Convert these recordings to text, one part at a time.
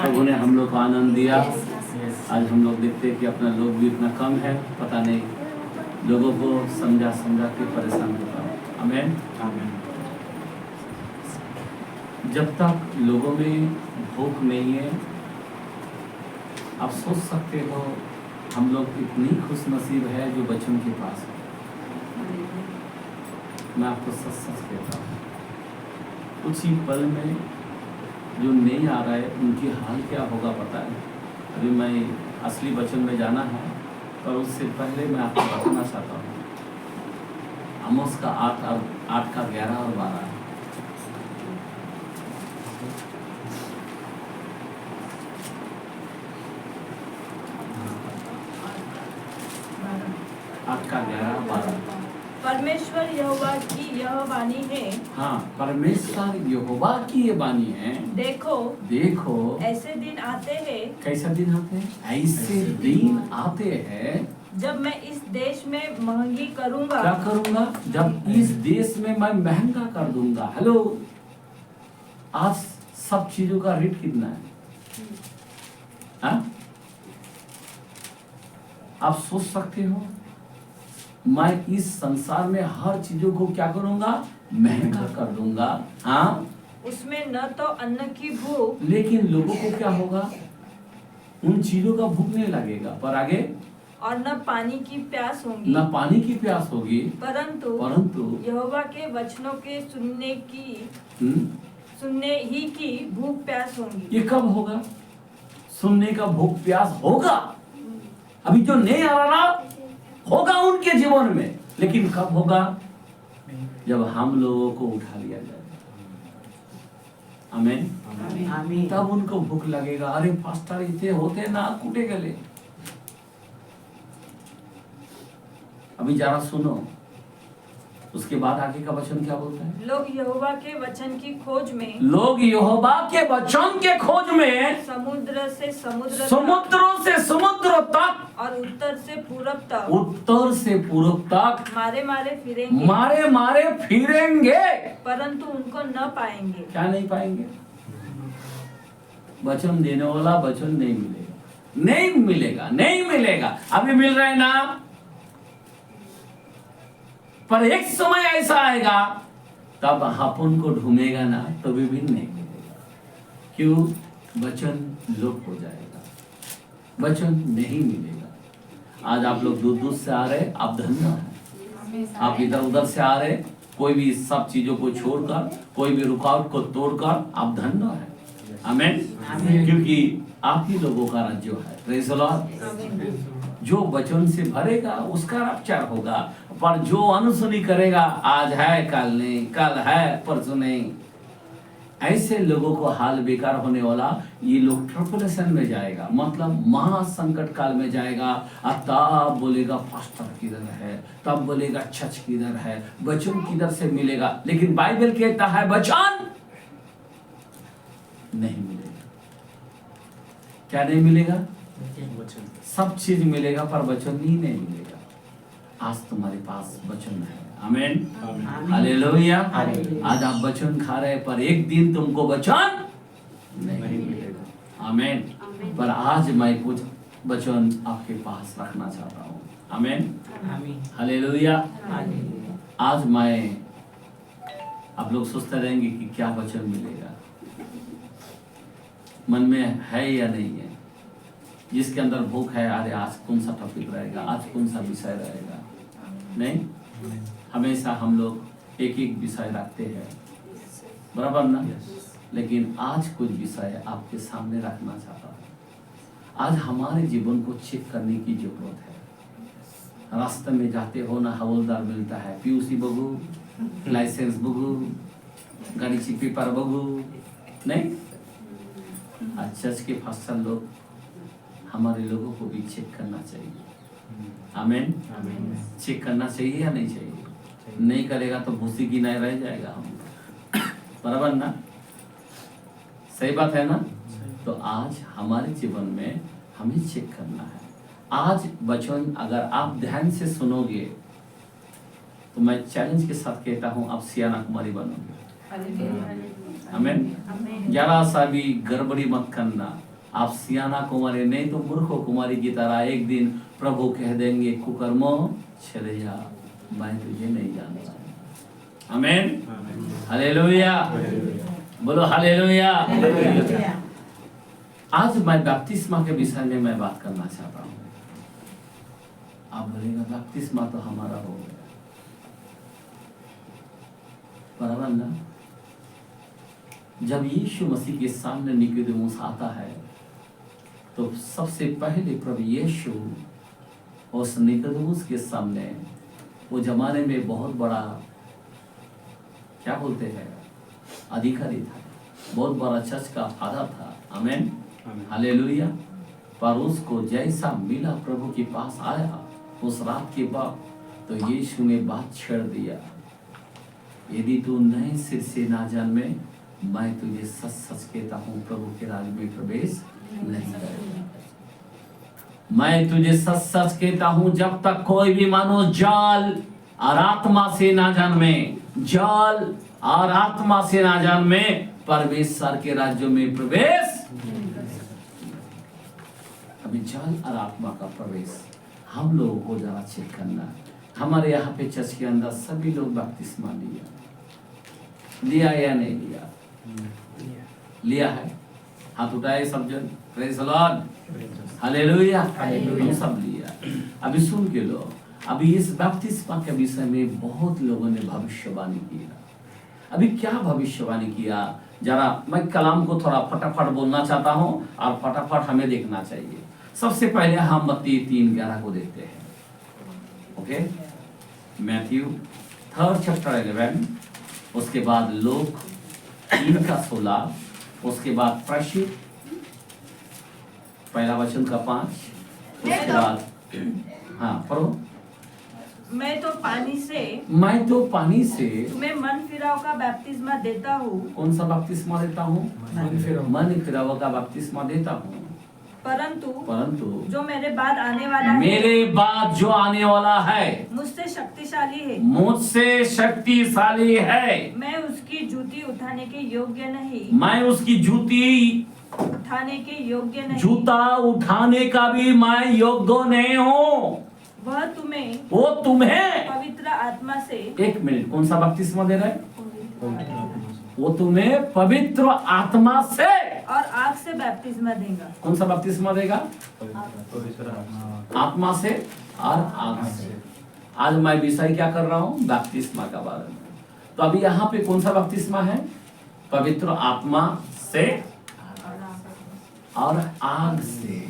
प्रभु ने हम लोग को आनंद दिया। आज हम लोग देखते हैं कि अपना लोग भी इतना कम है, पता नहीं लोगों को समझा के परेशान होता है। आमीन। जब तक लोगों में भूख नहीं है, आप सोच सकते हो हम लोग इतनी खुशनसीब है जो बच्चों के पास है। मैं आपको सच कहता हूँ, कुछ ही पल में जो नहीं आ रहा है उनकी हाल क्या होगा पता है। अभी मैं असली वचन में जाना है, पर उससे पहले मैं आपको बताना चाहता हूँ आमोस का 8 का 11 और 12 8 का 11 12। परमेश्वर यहोवा की यह वाणी है। हाँ, परमेश्वर यहोवा की ये वाणी है। देखो ऐसे दिन आते हैं। कैसा दिन आते हैं? ऐसे दिन आते हैं जब मैं इस देश में महंगी करूंगा। क्या करूंगा? जब इस देश में मैं महंगा कर दूंगा। हेलो, आज सब चीजों का रेट कितना है? हाँ? आप सोच सकते हो, मैं इस संसार में हर चीजों को क्या करूंगा? महंगा कर दूंगा। हाँ, उसमें न तो अन्न की भूख, लेकिन लोगों को क्या होगा? उन चीजों का भूख नहीं लगेगा, पर आगे और न पानी की प्यास होगी। न पानी की प्यास होगी, परंतु यहोवा के वचनों के सुनने ही की भूख प्यास होगी। ये कब होगा? सुनने का भूख प्यास होगा। अभी जो नहीं आ रहा होगा उनके जीवन में, लेकिन कब होगा? जब हम लोगों को उठा लिया जाएगा। आमीन। तब उनको भूख लगेगा। अरे पास्टर इतने होते ना कूटे गले। अभी जरा सुनो, उसके बाद आगे का वचन क्या बोलता है? लोग यहोवा के वचन की खोज में, लोग यहोवा के वचन के खोज में समुद्रों से समुद्र तक और उत्तर से पूरब तक मारे फिरेंगे, परंतु उनको न पाएंगे। क्या नहीं पाएंगे? वचन देने वाला वचन नहीं मिलेगा। अभी मिल रहा है ना, पर एक समय ऐसा आएगा तब अपन को ढूंढेगा ना, तो भी नहीं मिलेगा। क्यों? वचन लोप हो जाएगा, वचन नहीं मिलेगा। आज आप लोग दूर से आ रहे, आप धन्य हैं। आप इधर उधर से आ रहे, कोई भी सब चीजों को छोड़कर, कोई भी रुकावट को तोड़कर आप धन्य हैं। आमीन। क्योंकि आप ही लोगों का राज्य है। Praise the Lord. जो वचन से भरेगा उसका रक्षा होगा, पर जो अनुसुनी करेगा, आज है कल नहीं, कल है परसों नहीं, ऐसे लोगों को हाल बेकार होने वाला। ये लोग ट्रिबुलेशन में जाएगा, मतलब महासंकट काल में जाएगा। अब तब बोलेगा पास्टर किधर है, तब बोलेगा चर्च किधर है, वचन किधर से मिलेगा। लेकिन बाइबल कहता है वचन नहीं मिलेगा। क्या नहीं मिलेगा? सब चीज मिलेगा, पर वचन ही नहीं मिलेगा। आज तुम्हारे पास वचन है। आमीन। हालेलुया। आज आप वचन खा रहे हैं, पर एक दिन तुमको वचन नहीं मिलेगा। आमीन। पर आज मैं कुछ वचन आपके पास रखना चाहता हूँ। आमीन। हालेलुया। आज मैं, आप लोग सोचते रहेंगे कि क्या वचन मिलेगा, मन में है या नहीं है। जिसके अंदर भूख है, अरे आज कौन सा टॉपिक रहेगा, आज कौन सा विषय रहेगा। नहीं, हमेशा हम लोग एक विषय रखते हैं, बराबर ना। लेकिन आज कुछ विषय आपके सामने रखना चाहता हूँ। आज हमारे जीवन को चेक करने की जरूरत है। रास्ते में जाते हो ना, हवलदार मिलता है, पीयूसी बगू, लाइसेंस बगू, गाड़ी की पेपर बगू, नहीं। आज चर्च के फास्टर लोग, हमारे लोगों को भी चेक करना चाहिए। आमीन। चेक करना चाहिए या नहीं चाहिए? नहीं करेगा तो भूसी की नहीं रह जाएगा हम, बराबर ना। सही बात है ना। तो आज हमारे जीवन में हमें चेक करना है। आज वचन अगर आप ध्यान से सुनोगे तो मैं चैलेंज के साथ कहता हूँ, आप सियाना कुमारी बनोगे। आमीन। जरा सा भी गड़बड़ी मत करना। आप सियाना कुमारी नहीं तो मूर्ख कुमारी की तरह एक दिन प्रभु कह देंगे कुकर्मो चले जा, मैं तुझे नहीं जानता। आमीन, हालेलुया, बोलो हालेलुया। आज मैं बपतिस्मा के विषय में मैं बात करना चाहता हूँ। आप बोलेगा बपतिस्मा तो हमारा हो गया, बराबर ना? जब यीशु मसीह के सामने निकोदेमुस आता है तो सबसे पहले प्रभु यीशु उस निकोदेमुस के सामने, वो जमाने में बहुत बड़ा क्या बोलते हैं अधिकारी था, बहुत बड़ा चर्च का फादर था। आमीन, हालेलुया। पर उसको जैसा मिला प्रभु के पास आया उस रात के बाद, तो यीशु ने बात छेड़ दिया, यदि तू नए सिर से ना जन्मे, मैं तुझे सच सच कहता हूँ प्रभु के राज में प्रवेश नहीं करेगा। मैं तुझे सच सच कहता हूँ, जब तक कोई भी मानो जाल और आत्मा से ना जन्मे, जाल और आत्मा से ना जन्मे, परमेश्वर के राज्य में प्रवेश। अभी जाल और आत्मा का प्रवेश हम लोगों को जरा चेक करना। हमारे यहाँ पे चर्च के अंदर सभी लोग बपतिस्मा लिया या नहीं लिया? लिया है, हाथ उठाए सब जन, प्रेज़ द लॉर्ड, हालेलुया, हम सब लिया। अभी सुन के लो, अभी इस बपतिस्मा के विषय में बहुत लोगों ने भविष्यवाणी किया। अभी क्या भविष्यवाणी किया, जरा मैं कलाम को थोड़ा फटाफट बोलना चाहता हूँ और फटाफट हमें देखना चाहिए। सबसे पहले हम मत्ती 3:11 को देखते हैं। ओके, मैथ्यू 3rd chapter 11, उसके बाद लोक 3:16, उसके बाद प्रशित 1:5, उसके बाद हाँ पढ़ो। मैं तो पानी से तुम्हें मन फिराव का बपतिस्मा देता हूँ। कौन सा बपतिस्मा देता हूँ? मन फिराव का बपतिस्मा देता हूँ। परंतु जो मेरे बाद आने वाला है, मेरे बाद जो आने वाला है, मुझसे शक्तिशाली है, मैं उसकी जूती उठाने के योग्य नहीं, मैं उसकी जूती उठाने के योग्य नहीं, जूता उठाने का भी मैं योग्य नहीं हूँ। वो तुम्हें पवित्र आत्मा से, एक मिनट, कौन सा बपतिस्मा दे रहा है? वो तुम्हें पवित्र आत्मा से और आग से बपतिस्मा देगा। कौन सा बपतिस्मा देगा? आत्मा से और आग से। आज मैं विषय क्या कर रहा हूँ? बपतिस्मा का बारे में। तो अभी यहाँ पे कौन सा बपतिस्मा है? पवित्र आत्मा से और आग से।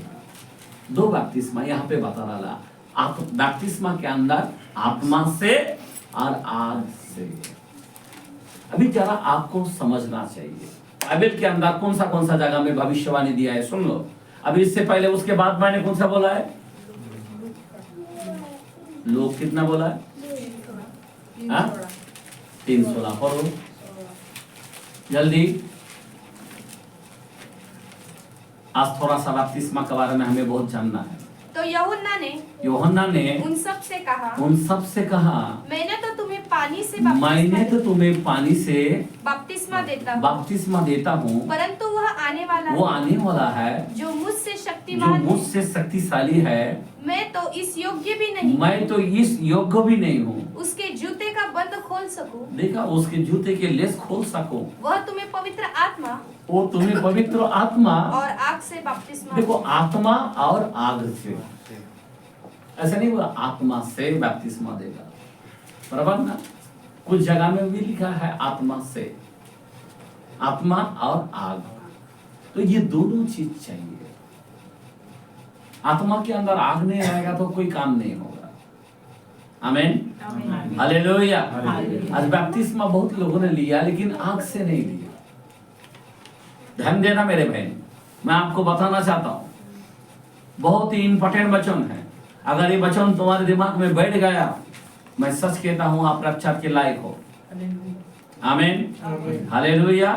2 बपतिस्मा यहाँ पे बता रहा। बपतिस्मा के अंदर आत्मा से और आग से। अभी जरा आपको समझना चाहिए बाइबल के अंदर कौन सा जगह में भविष्यवाणी दिया है, सुन लो। अभी इससे पहले उसके बाद मैंने कौन सा बोला है? लोग कितना बोला है? 3:16 पढ़ो जल्दी। आज थोड़ा सा बपतिस्मा के बारे में हमें बहुत जानना है। तो यूहन्ना ने उन सब से कहा, मैंने तो तुम्हें पानी से बपतिस्मा देता हूँ, परंतु वह आने वाला है जो मुझसे शक्तिशाली है, मैं तो इस योग्य भी नहीं हूँ उसके जूते का बंद खोल सकूं। देखा, उसके जूते के लेस खोल सकूं। वो तुम्हें पवित्र आत्मा और आग से बपतिस्मा। देखो, आत्मा और आग से, ऐसा नहीं हुआ आत्मा से बपतिस्मा देगा, बराबर ना? कुछ जगह में भी लिखा है आत्मा से, आत्मा और आग। तो ये दोनों चीज चाहिए। आत्मा के अंदर आग नहीं आएगा तो कोई काम नहीं होगा। आमीन, हालेलुया। आज बपतिस्मा बहुत लोगों ने लिया लेकिन आग से नहीं लिया। ध्यान देना मेरे बहन, मैं आपको बताना चाहता हूँ, बहुत ही इंपॉर्टेंट वचन है। अगर ये वचन तुम्हारे दिमाग में बैठ गया, मैं सच कहता हूँ आप रक्षा के लायक हो। आमीन, हालेलुया।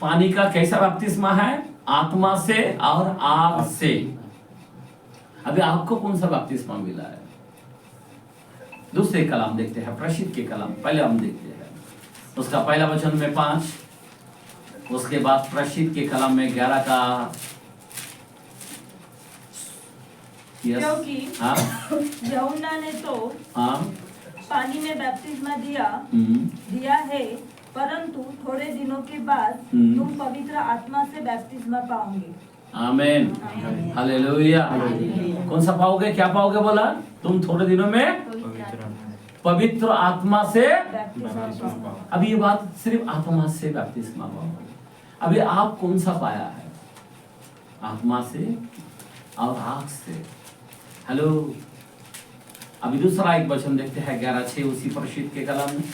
पानी का कैसा बपतिस्मा है? आत्मा से और आग से। अभी आपको कौन सा बपतिस्मा मिला है? दूसरे कलाम देखते हैं, प्रसिद्ध के कलाम पहले हम देखते हैं। उसका पहला वचन में 5 उसके बाद प्रसिद्ध के कलम में 11 का क्योंकि हाँ यूहन्ना ने तो हाँ पानी में बपतिस्मा दिया है, परंतु थोड़े दिनों के बाद तुम पवित्र आत्मा से बपतिस्मा पाओगे। आमीन, हालेलुया। कौन सा पाओगे, क्या पाओगे बोला? तुम थोड़े दिनों में पवित्र आत्मा से। अभी ये बात सिर्फ आत्मा से बपतिस्मा पाओगे। अभी आप कौन सा पाया है? आत्मा से और आग से। हेलो, अभी दूसरा एक वचन देखते हैं 11:6 उसी प्रसिद्ध के कलम में।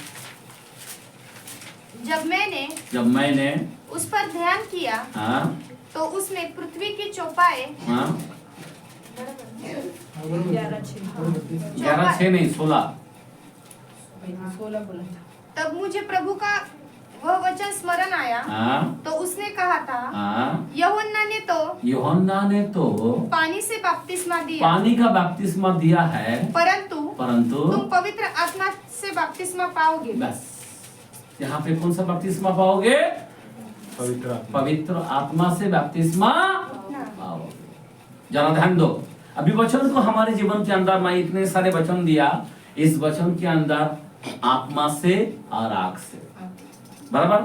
जब मैंने उस पर ध्यान किया, हाँ, तो उसने पृथ्वी की चौपाए, हाँ, 11:6 नहीं 16 तब मुझे प्रभु का वह वचन स्मरण आया। हाँ, तो उसने कहा था, हाँ, यूहन्ना ने तो पानी से बपतिस्मा दिया, पानी का बपतिस्मा दिया है, परंतु तुम पवित्र आत्मा से बपतिस्मा पाओगे। बस यहाँ पे कौन सा बपतिस्मा पाओगे? पवित्र आत्मा से बपतिस्मा पाओगे। जरा ध्यान दो, अभी वचन को हमारे जीवन के अंदर मैं इतने सारे वचन दिया, इस वचन के अंदर आत्मा से और आग से, बराबर।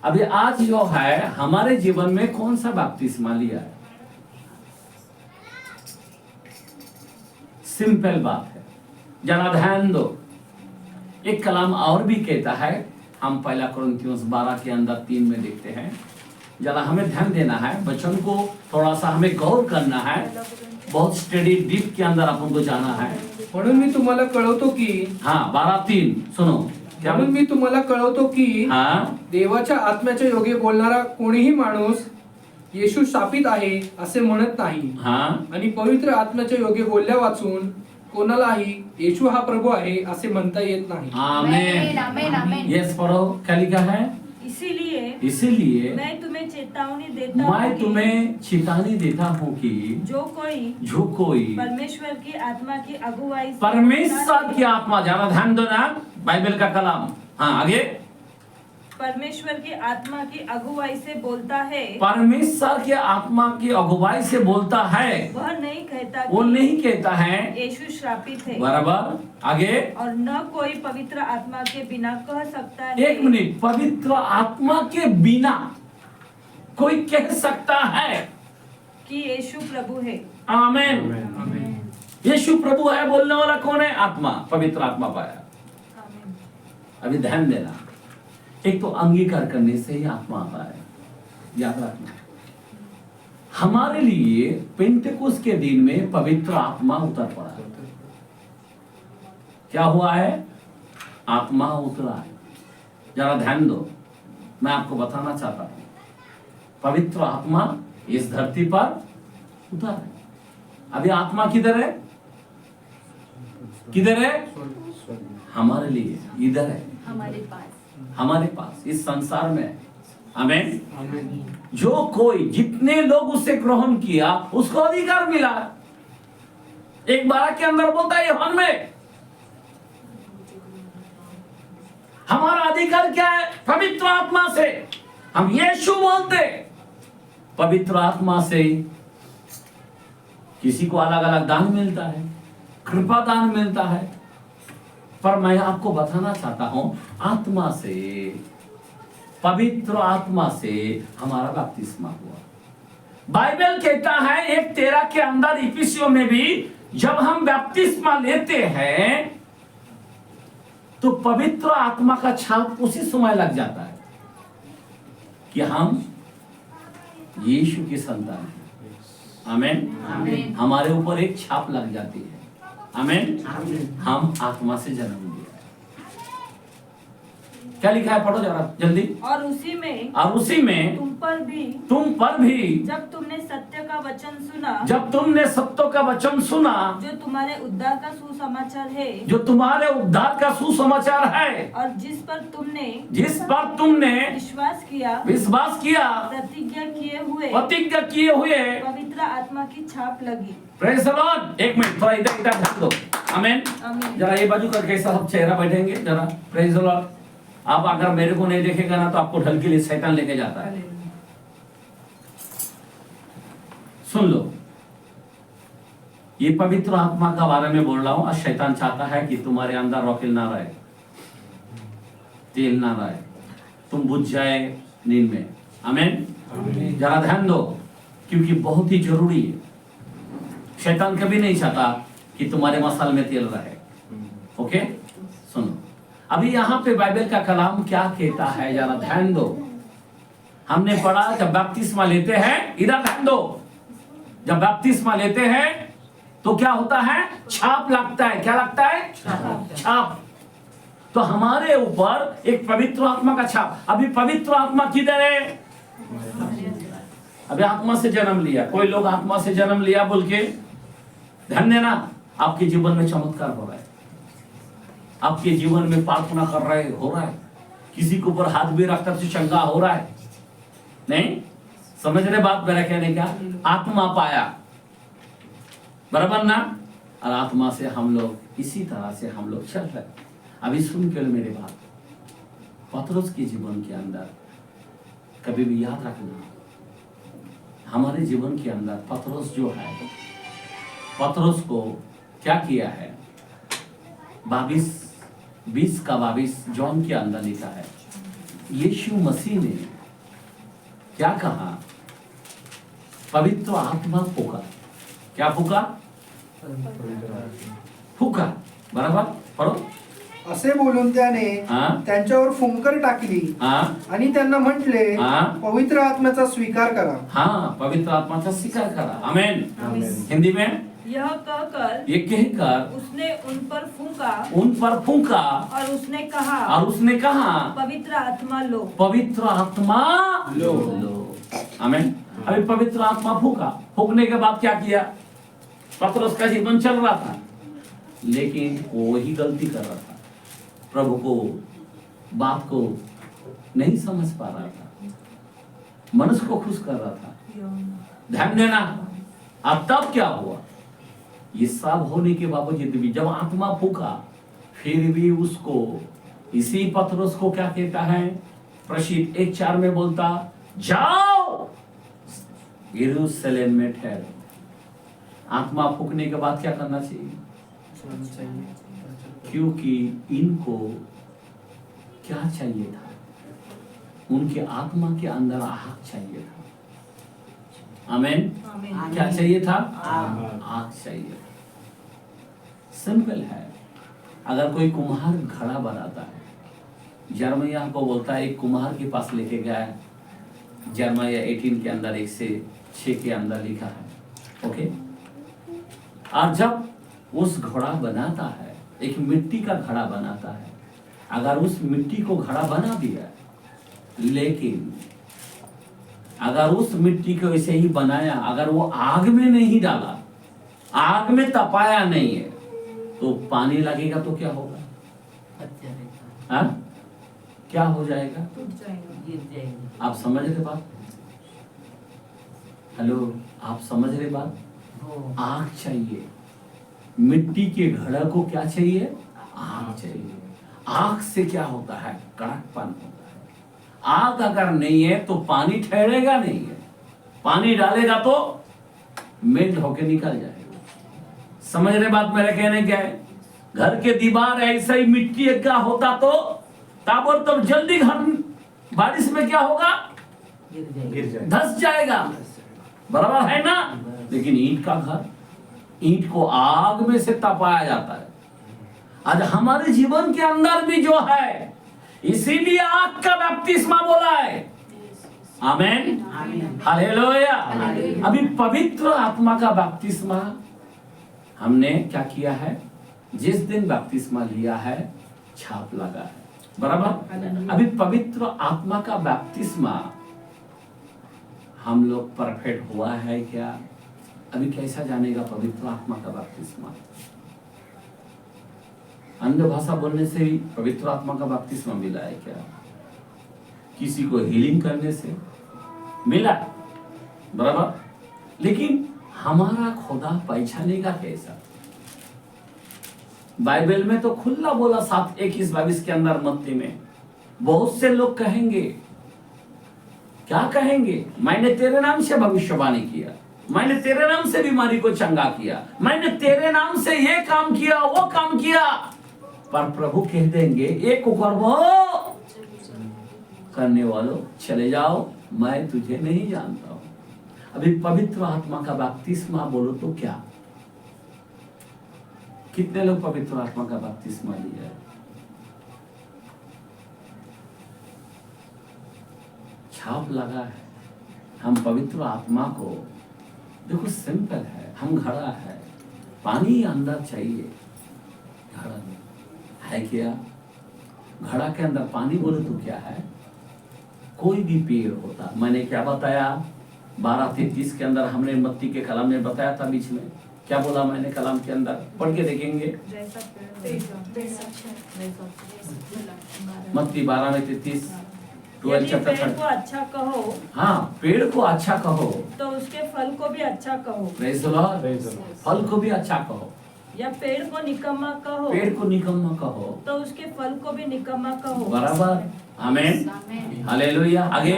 अभी आज जो है हमारे जीवन में कौन सा बपतिस्मा लिया है? सिंपल बात है, जरा ध्यान दो। एक कलाम और भी कहता है, हम पहला कुरिन्थियों 12 के अंदर 3 में देखते हैं। जरा हमें ध्यान देना है, वचन को थोड़ा सा हमें गौर करना है, बहुत स्टडी डीप के अंदर अपन को जाना है। म्हणून मी तुम्हाला कळवतो की, हाँ 12:3 सुनो, म्हणून मी तुम्हाला कळवतो की, हाँ, देवाच्या आत्म्याच्या योगे बोलणारा कोणीही माणूस येशू शापित आहे असे म्हणत नाही, हाँ, आणि पवित्र आत्म्याच्या योगे बोलल्या वाचून कोणालाही येशू हा प्रभु आहे असे म्हणता येत नाही। आमीन, आमीन, आमीन। यस पढ़ो, क्या लिखा है? इसीलिए मैं तुम्हें चेतावनी देता हूँ कि जो कोई परमेश्वर की आत्मा की आत्मा, ज्यादा ध्यान दो ना, बाइबल का कलाम। हाँ आगे, परमेश्वर की आत्मा की अगुवाई से बोलता है, परमेश्वर की आत्मा की अगुवाई से बोलता है, वह नहीं कहता है यीशु श्रापित है, बराबर। आगे, और न कोई पवित्र आत्मा के बिना कह सकता है। एक मिनट, पवित्र आत्मा के बिना कोई कह सकता है कि यीशु प्रभु है। आमीन। यीशु प्रभु है बोलने वाला कौन है? आत्मा, पवित्र आत्मा पाया। अभी ध्यान देना, एक तो अंगीकार करने से ही आत्मा आता है, याद रखना। हमारे लिए पेंटेकोस्त के दिन में पवित्र आत्मा उतर पड़ा है। क्या हुआ है? आत्मा उतरा है। जरा ध्यान दो, मैं आपको बताना चाहता हूं, पवित्र आत्मा इस धरती पर उतर है। अभी आत्मा किधर है? किधर है? हमारे लिए इधर है, हमारे पास इस संसार में। आमीन। जो कोई, जितने लोग उससे ग्रहण किया उसको अधिकार मिला। एक 12 के अंदर बोलता है यूहन्ना में, हमारा अधिकार क्या है? पवित्र आत्मा से। हम यीशु बोलते, पवित्र आत्मा से किसी को अलग अलग दान मिलता है, कृपा दान मिलता है, पर मैं आपको बताना चाहता हूं, आत्मा से, पवित्र आत्मा से हमारा बपतिस्मा हुआ। बाइबल कहता है 1:13 के अंदर, इफिसियों में भी, जब हम बपतिस्मा लेते हैं तो पवित्र आत्मा का छाप उसी समय लग जाता है कि हम यीशु की संतान हैं। आमीन। हमारे ऊपर एक छाप लग जाती है। आमीन। हम आत्मा से जन्म लिया। क्या लिखा है? पढ़ो जरा जल्दी। और उसी में तुम पर भी जब तुमने सत्य का वचन सुना, जो तुम्हारे उद्धार का सुसमाचार है, और जिस पर तुमने विश्वास किया, प्रतिज्ञा किए हुए पवित्र आत्मा की छाप लगी। Praise the Lord. एक मिनट, थोड़ा इधर ध्यान दो। आमीन। जरा ये बाजू करके सब चेहरा बैठेंगे जरा। Praise the Lord. आप अगर मेरे को नहीं देखेगा ना तो आपको ढल के लिए शैतान लेके जाता है। सुन लो, ये पवित्र आत्मा का बारे में बोल रहा हूं। और शैतान चाहता है कि तुम्हारे अंदर रॉकेल ना रहे, तेल ना रहे, तुम बुझ जाए नींद में। आमीन। जरा ध्यान दो, क्योंकि बहुत ही जरूरी है। शैतान कभी नहीं चाहता कि तुम्हारे मसाल में तेल रहे। ओके, सुनो, अभी यहाँ पे बाइबल का कलाम क्या कहता है, जरा ध्यान दो। हमने पढ़ा जब बपतिस्मा लेते हैं, इधर ध्यान दो, जब बपतिस्मा लेते हैं तो क्या होता है? छाप लगता है। क्या लगता है? छाप। तो हमारे ऊपर एक पवित्र आत्मा का छाप। अभी पवित्र आत्मा किधर है? अभी आत्मा से जन्म लिया। कोई लोग आत्मा से जन्म लिया बोल के ध्यान देना, आपके जीवन में चमत्कार हो रहा है, आपके जीवन में प्रार्थना कर रहे हो रहा है, किसी के ऊपर हाथ भी रखकर से चंगा हो रहा है। नहीं समझ रहे बात मेरा कहने का? आत्मा पाया, बराबर ना? और आत्मा से हम लोग इसी तरह से हम लोग चल रहे। अभी सुन के मेरी बात, पतरस के जीवन के अंदर कभी भी याद रखना, हमारे जीवन के अंदर पतरस जो है, पतरस को क्या किया है? 20 जॉन के अंदर लिखा है, यीशु मसीह ने क्या कहा? पवित्र आत्मा फूका। क्या फूका? फूका, बराबर पढ़ो। असे बोलून त्याने त्यांच्यावर फुंकर टाकली आणि त्यांना म्हटले, पवित्र आत्म्याचा स्वीकार करा। हाँ, पवित्र आत्मा का स्वीकार करा। आमीन। हिंदी में यह कहकर, ये कहकर उसने उन पर फूंका और उसने कहा पवित्र आत्मा लो। पवित्र आत्मा लो। आमीन। अभी पवित्र आत्मा फूका, फूकने के बाद क्या किया? पतरस का जीवन चल रहा था, लेकिन वो वही गलती कर रहा था, प्रभु को बात को नहीं समझ पा रहा था, मनुष्य को खुश कर रहा था। ध्यान देना। अब तब क्या हुआ? ये सब होने के बावजूद भी जब आत्मा फूका, फिर भी उसको, इसी पतरस को क्या कहता है? प्रसिद्ध 1:4 में बोलता, जाओ यरूशलेम में ठहरो। आत्मा फूकने के बाद क्या करना चाहिए? क्योंकि इनको क्या चाहिए था? उनके आत्मा के अंदर आग चाहिए था। आमीन। क्या चाहिए था? आग चाहिए था। सिंपल है। अगर कोई कुम्हार घड़ा बनाता है, यिर्मयाह को बोलता है, एक कुम्हार के पास लेके गया, यिर्मयाह 18 के अंदर 1 से 6 के अंदर लिखा है। ओके, और जब उस घड़ा बनाता है, एक मिट्टी का घड़ा बनाता है, अगर उस मिट्टी को घड़ा बना दिया, लेकिन अगर उस मिट्टी को ऐसे ही बनाया, अगर वो आग में नहीं डाला, आग में तपाया नहीं है, तो पानी लगेगा तो क्या होगा? हाँ? क्या हो जाएगा? टूट जाएगा, गिर जाएगा। आप समझ रहे बात? हेलो, आप समझ रहे बात? आग चाहिए। मिट्टी के घड़ा को क्या चाहिए? आग चाहिए। आग से क्या होता है? कड़कपन होता है। आग अगर नहीं है तो पानी ठहरेगा नहीं है, पानी डालेगा तो मेल्ट होके निकल जाएगा। समझ रहे बात मेरा कहने क्या है? घर के दीवार ऐसा ही मिट्टी का होता तो ताबड़तोड़ जल्दी घर बारिश में क्या होगा? धस जाएगा, बराबर है ना? लेकिन ईंट का घर, ईंट को आग में से तपाया जाता है। आज हमारे जीवन के अंदर भी जो है, इसीलिए आग का बपतिस्मा बोला है। आमीन, हालेलुया। अभी पवित्र आत्मा का बपतिस्मा हमने क्या किया है? जिस दिन बपतिस्मा लिया है, छाप लगा है, बराबर। अभी पवित्र आत्मा का बपतिस्मा हम लोग परफेक्ट हुआ है क्या? अभी कैसा जानेगा पवित्र आत्मा का बपतिस्मा? अन्य भाषा बोलने से ही पवित्र आत्मा का बपतिस्मा मिला है क्या? किसी को हीलिंग करने से मिला, बराबर। लेकिन हमारा खुदा पहचानेगा कैसा? बाइबल में तो खुला बोला 7:21-22 के अंदर मत्ती में, बहुत से लोग कहेंगे, क्या कहेंगे? मैंने तेरे नाम से भविष्यवाणी किया, मैंने तेरे नाम से बीमारी को चंगा किया, मैंने तेरे नाम से ये काम किया, वो काम किया। पर प्रभु कह देंगे, एक कुकर्मो करने वालों, चले जाओ, मैं तुझे नहीं जानता हूं। अभी पवित्र आत्मा का बपतिस्मा बोलो तो क्या? कितने लोग पवित्र आत्मा का बपतिस्मा लिया है? छाप लगा है। हम पवित्र आत्मा को, देखो सिंपल है, हम घड़ा है, पानी अंदर चाहिए, घड़ा में है क्या? घड़ा के अंदर पानी बोले तो क्या है? कोई भी पेड़ होता, मैंने क्या बताया 12:33 के अंदर हमने मत्ती के कलाम में बताया था, बीच में क्या बोला मैंने कलाम के अंदर? पढ़ के देखेंगे, मत्ती 12:33, 12 चैप्टर। पेड़ को अच्छा कहो, हाँ, पेड़ को अच्छा कहो तो उसके फल को भी अच्छा कहो। Praise the Lord. फल को भी अच्छा कहो। या पेड़ को निकम्मा कहो, पेड़ को निकम्मा कहो तो उसके फल को भी निकम्मा कहो। बराबर, आमीन, हालेलुया। आगे,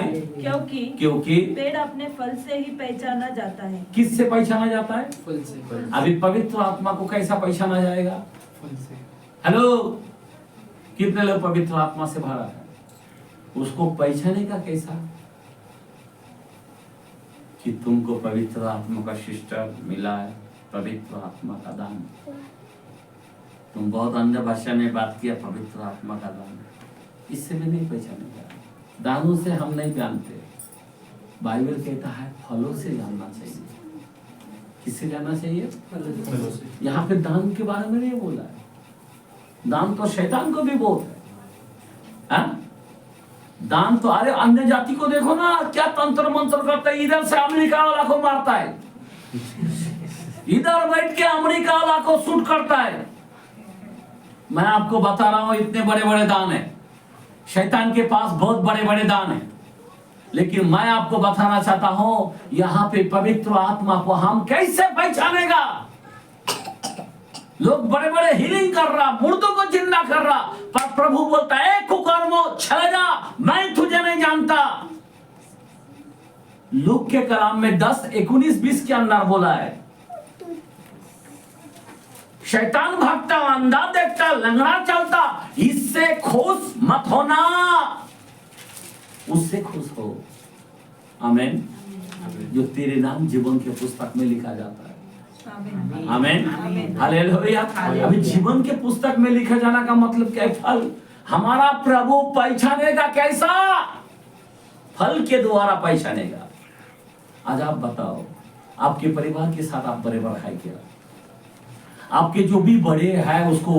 क्योंकि पेड़ अपने फल से ही पहचाना जाता है। किससे पहचाना जाता है? फल से। अभी पवित्र आत्मा को कैसा पहचाना जाएगा? फल से। हेलो, कितने लोग पवित्र आत्मा से भरा है? उसको पहचाने का कैसा? कि तुमको पवित्र आत्मा का सिस्टर मिला है, पवित्र आत्मा का दान। तुम बहुत अन्य भाषा में बात किया, पवित्र आत्मा का दान, इससे भी नहीं पहचानेगा। दानों से हम नहीं जानते, बाइबल कहता है फलों से जानना चाहिए। किससे जानना चाहिए? फलों से। यहाँ पे दान के बारे में नहीं बोला है, दान तो शैतान को भी बहुत है, हा? दान तो, अरे अन्य जाति को देखो ना, क्या तंत्र मंत्र करता है, इधर से अमेरिका वाला को मारता है, इधर बैठ के अमेरिका वाला को शूट करता है। मैं आपको बता रहा हूं, इतने बड़े बड़े दान है, शैतान के पास बहुत बड़े बड़े दान है, लेकिन मैं आपको बताना चाहता हूं, यहाँ पे पवित्र आत्मा को हम कैसे पहचानेगा? लोग बड़े बड़े हीलिंग कर रहा, मुर्दों को जिंदा कर रहा, पर प्रभु बोलता है, कुकर्मो, चले जा, मैं तुझे नहीं जानता। लूक के कलाम में 10, 19, 20 के अंदर बोला है, शैतान भागता, अंधा देखता, लंगड़ा चलता, इससे खुश मत होना, उससे खुश हो। आमीन। जो तेरे नाम जीवन के पुस्तक में लिखा जाता है। आमीन, हालेलुया। अभी जीवन के पुस्तक में लिखा जाना का मतलब क्या है? फल। हमारा प्रभु पहचानेगा कैसा? फल के द्वारा पहचानेगा। आज आप बताओ, आपके परिवार के साथ आप बड़े बढ़ाई क्या? आपके जो भी बड़े हैं उसको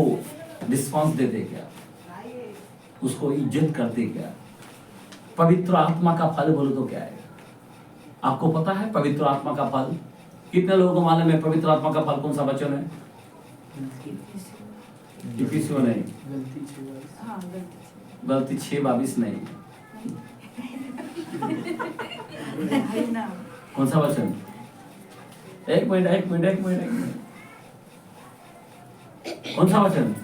रिस्पांस देते क्या? उसको इज्जत करते क्या? पवित्र आत्मा का फल बोलो तो क्या है? आपको पता है पवित्र आत्मा का फल? कितने लोगों को मालूम है पवित्र आत्मा का फल कौन सा वचन है? इफिसियों नहीं, गलती 6:22 नहीं, कौन सा वचन? एक मिनट, कौन सा वचन?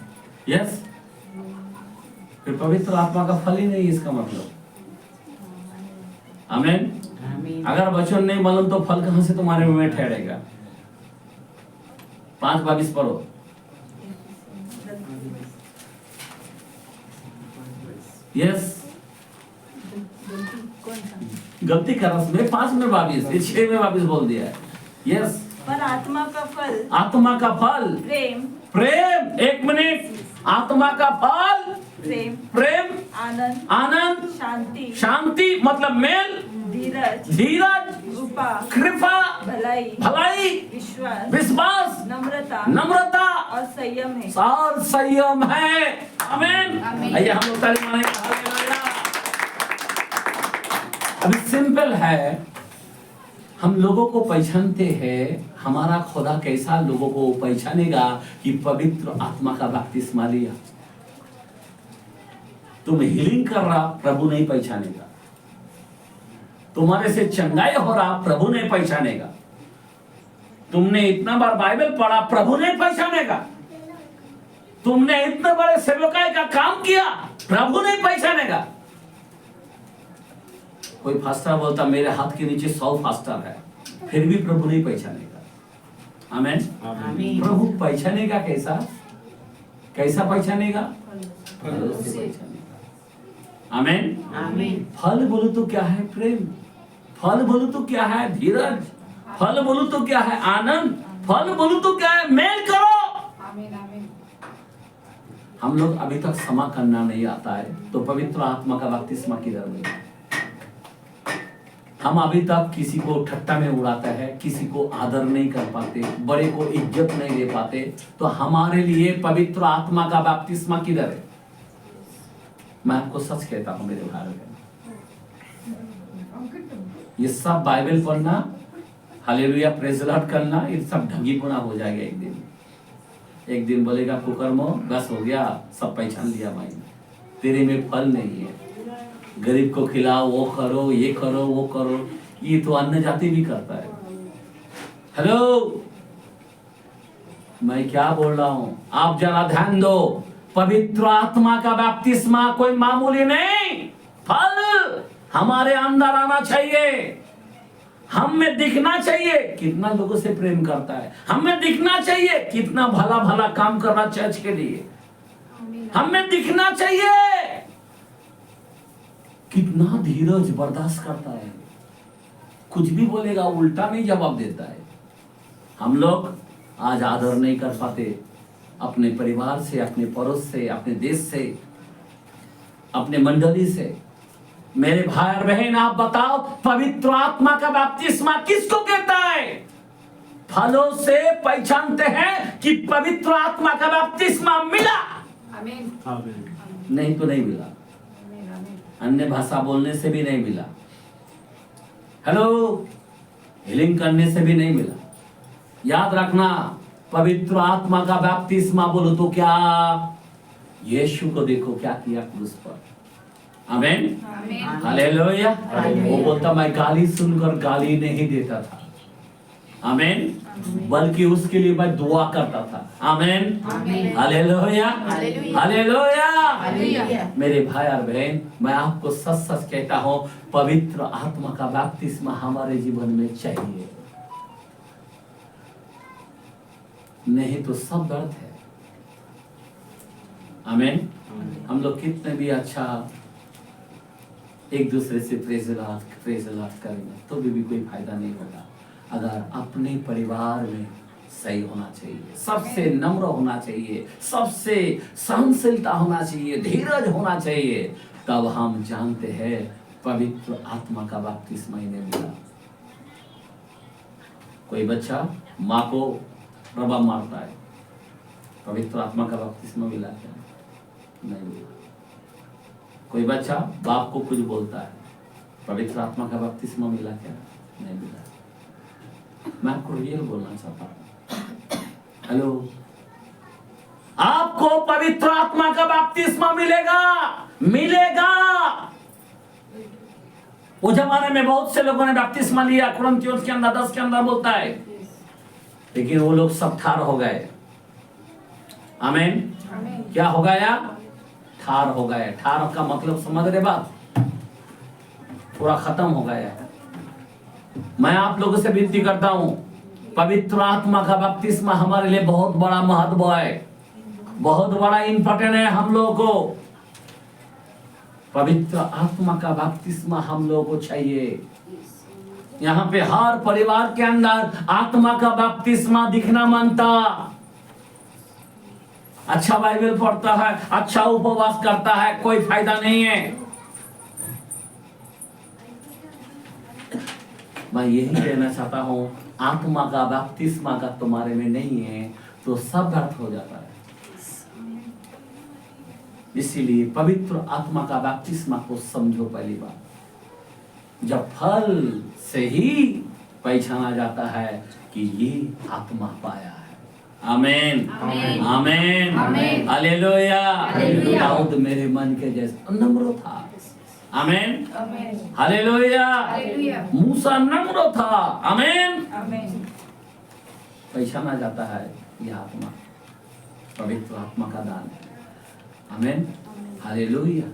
यस, फिर पवित्र आत्मा का फल ही नहीं इसका मतलब। आमीन। अगर वचन नहीं मालूम तो फल कहां से तुम्हारे मुंह में ठहरेगा? 5:22 पढ़ो। यस, गलती कर रहा मैं 5 में 22, 6 में 22 बोल दिया है। यस, पर आत्मा का फल, आत्मा का फल प्रेम। 1 मिनट, आत्मा का फल प्रेम, आनंद, शांति मतलब मेल, धीरज, कृपा, भलाई, विश्वास, नम्रता और संयम है। आमीन। आइए हम लोग ताली मारेंगे। अभी सिंपल है, हम लोगों को पहचानते हैं, हमारा खुदा कैसा लोगों को पहचानेगा कि पवित्र आत्मा का बपतिस्मा लिया। तुम हीलिंग कर रहा, प्रभु नहीं पहचानेगा। तुम्हारे से चंगाई हो रहा, प्रभु नहीं पहचानेगा। तुमने इतना बार बाइबल पढ़ा, प्रभु नहीं पहचानेगा। तुमने इतने बड़े सेवकाई का काम किया, प्रभु नहीं पहचानेगा। कोई फास्टर बोलता मेरे हाथ के नीचे 100 फास्टर है, फिर भी प्रभु नहीं पहचानेगा। आमेन। प्रभु पहचानेगा कैसा? कैसा पहचानेगा? फलों से पहचानेगा। आमेन। फल बोलो तो क्या है? प्रेम। फल बोलो तो क्या है? धीरज। फल बोलो तो क्या है? आनंद। फल बोलो तो क्या है? मेल करो। हम लोग अभी तक क्षमा करना नहीं आता है, तो पवित्र आत्मा का बपतिस्मा किधर मिला? हम अभी तक किसी को ठट्टा में उड़ाते हैं, किसी को आदर नहीं कर पाते, बड़े को इज्जत नहीं दे पाते, तो हमारे लिए पवित्र आत्मा का बपतिस्मा किधर है? मैं आपको सच कहता हूं मेरे भाई बहन, ये सब बाइबल पढ़ना, हालेलुया प्रेज़ लॉर्ड करना, ये सब ढंगीपना हो जाएगा। एक दिन बोलेगा कुकर्मो, बस हो गया, सब पहचान लिया भाई, तेरे में फल नहीं है। गरीब को खिलाओ, वो करो, ये करो, वो करो, ये तो अन्य जाति भी करता है। हेलो, मैं क्या बोल रहा हूं, आप जरा ध्यान दो। पवित्र आत्मा का बपतिस्मा कोई मामूली नहीं, फल हमारे अंदर आना चाहिए, हम में दिखना चाहिए कितना लोगों से प्रेम करता है, हमें दिखना चाहिए कितना भला भला काम करना चर्च के लिए, हमें दिखना चाहिए कितना धीरज बर्दाश्त करता है, कुछ भी बोलेगा उल्टा नहीं जवाब देता है। हम लोग आज आदर नहीं कर पाते अपने परिवार से, अपने पड़ोस से, अपने देश से, अपने मंडली से। मेरे भाई और बहन, आप बताओ पवित्र आत्मा का बपतिस्मा किसको कहता है? फलों से पहचानते हैं कि पवित्र आत्मा का बपतिस्मा मिला। आमीन। नहीं तो नहीं मिला, अन्य भाषा बोलने से भी नहीं मिला, हेलो हीलिंग करने से भी नहीं मिला। याद रखना, पवित्र आत्मा का बपतिस्मा बोलो तो क्या? यीशु को देखो क्या किया क्रूस पर। आमीन, हालेलुया। वो बोलता मैं गाली सुनकर गाली नहीं देता था, आमीन, बल्कि उसके लिए मैं दुआ करता था। आमीन, हालेलुया, हालेलुया। मेरे भाई और बहन, मैं आपको सच सच कहता हूँ, पवित्र आत्मा का बपतिस्मा हमारे जीवन में चाहिए, नहीं तो सब व्यर्थ है। आमीन। हम लोग कितने भी अच्छा एक दूसरे से प्रेज़ लॉर्ड करेंगे तो भी कोई फायदा नहीं होगा अगर अपने परिवार में सही होना चाहिए, सबसे नम्र होना चाहिए, सबसे सहनशीलता होना चाहिए, धीरज होना चाहिए, तब हम जानते हैं पवित्र आत्मा का बपतिस्मा इन्हें मिला। कोई बच्चा माँ को रबा मारता है, पवित्र आत्मा का बपतिस्मा मिला क्या? नहीं मिला। कोई बच्चा बाप को कुछ बोलता है, पवित्र आत्मा का बपतिस्मा मिला क्या? नहीं मिला। मैं आपको रियल बोलना चाहता हूं, हेलो, आपको पवित्र आत्मा का बपतिस्मा मिलेगा, मिलेगा। उस जमाने में बहुत से लोगों ने बपतिस्मा लिया, कुरिन्थियों के अंदर 10 के अंदर बोलता है, लेकिन वो लोग सब ठार हो गए। आमीन। क्या हो गया? ठार हो गए। ठार का मतलब समझ रहे बात? पूरा खत्म हो गया। मैं आप लोगों से विनती करता हूं, पवित्र आत्मा का बपतिस्मा हमारे लिए बहुत बड़ा महत्व है, बहुत बड़ा इंपॉर्टेंट है। हम लोगों को पवित्र आत्मा का बपतिस्मा हम लोगों को चाहिए। यहाँ पे हर परिवार के अंदर आत्मा का बपतिस्मा दिखना मांगता, अच्छा बाइबल पढ़ता है, अच्छा उपवास करता है, कोई फायदा नहीं है। मैं यही कहना चाहता हूं, आत्मा का बपतिस्मा का तुम्हारे में नहीं है तो सब व्यर्थ हो जाता है। इसीलिए पवित्र आत्मा का बपतिस्मा को समझो। पहली बात, जब फल से ही पहचाना जाता है कि ये आत्मा पाया है। आमीन, आमीन, हालेलुया। दाऊद मेरे मन के जैसा नम्र था। आमीन, हालेलुया। मूसा नम्र था। आमीन। पहचाना जाता है यह आत्मा पवित्र आत्मा का दान है। आमीन, हालेलुया।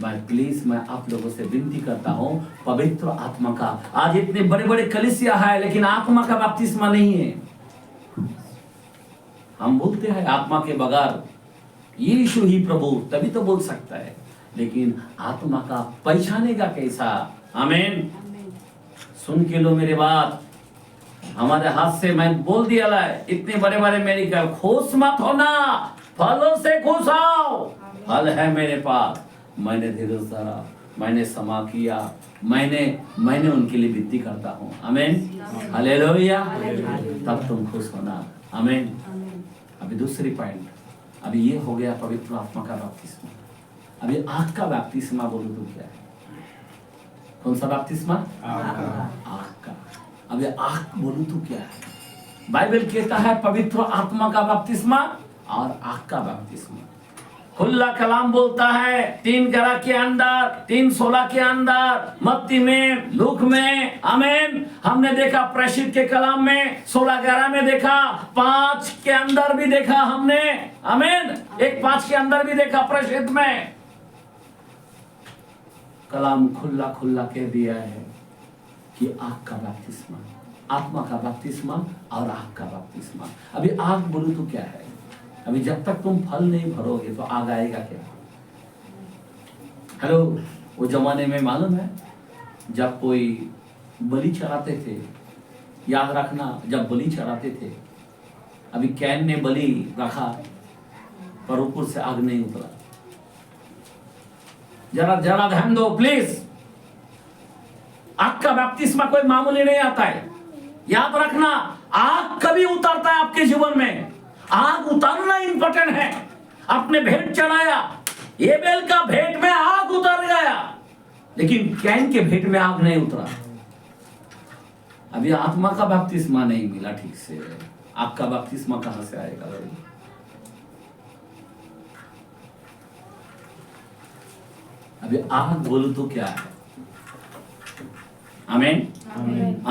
मैं प्लीज मैं आप लोगों से विनती करता हूँ, पवित्र आत्मा का, आज इतने बड़े बड़े कलीसिया है लेकिन आत्मा का बपतिस्मा नहीं है। हम बोलते हैं आत्मा के बगैर यीशु ही प्रभु, तभी तो बोल सकता है, लेकिन आत्मा का पहचानेगा कैसा? आमीन। सुन के लो मेरे बात, हमारे हाथ से मैं बोल दिया है, इतने बड़े बड़े मेडिकल, खुश मत होना, फलों से खुश आओ। फल है मेरे पास, मैंने धीरज धरा, मैंने क्षमा किया, मैंने उनके लिए विनती करता हूँ। आमीन, हालेलुया। तब तुम खुश होना। आमीन। अभी दूसरी पॉइंट, अभी ये हो गया पवित्र आत्मा का बपतिस्मा। अभी आग का बपतिस्मा बोलो तो क्या है? कौन सा बपतिस्मा? आग का। अभी आग बोलूं तो क्या है? बाइबल कहता है पवित्र आत्मा का बपतिस्मा और आग का बपतिस्मा। खुला कलाम बोलता है 3:11 के अंदर, 3:16 के अंदर, मत्ती में, लूक में। आमीन। हमने देखा प्रेषित के कलाम में 16:11 में देखा, 5 के अंदर भी देखा हमने। आमीन। 1:5 के अंदर भी देखा प्रेषित में। कलाम खुला खुला कह दिया है कि आग का बपतिस्मा, आत्मा का बपतिस्मा और आग का बपतिस्मा। अभी आग बोलूं तो क्या है? अभी जब तक तुम फल नहीं भरोगे तो आग आएगा क्या? हेलो, वो जमाने में मालूम है जब कोई बलि चढ़ाते थे, याद रखना, जब बलि चढ़ाते थे, अभी कैन ने बलि रखा पर ऊपर से आग नहीं उतरा। जरा ध्यान दो प्लीज। आग का बपतिस्मा कोई मामूली नहीं आता है। याद रखना, आग कभी उतरता है आपके जीवन में। आग उतारना इंपॉर्टेंट है। आपने भेंट चढ़ाया, एबेल का भेंट में आग उतर गया, लेकिन कैन के भेंट में आग नहीं उतरा। अभी आत्मा का बपतिस्मा नहीं मिला ठीक से, आग का बपतिस्मा कहां से आएगा भाई? अभी आग बोलूं तो क्या है? आमीन, आमीन।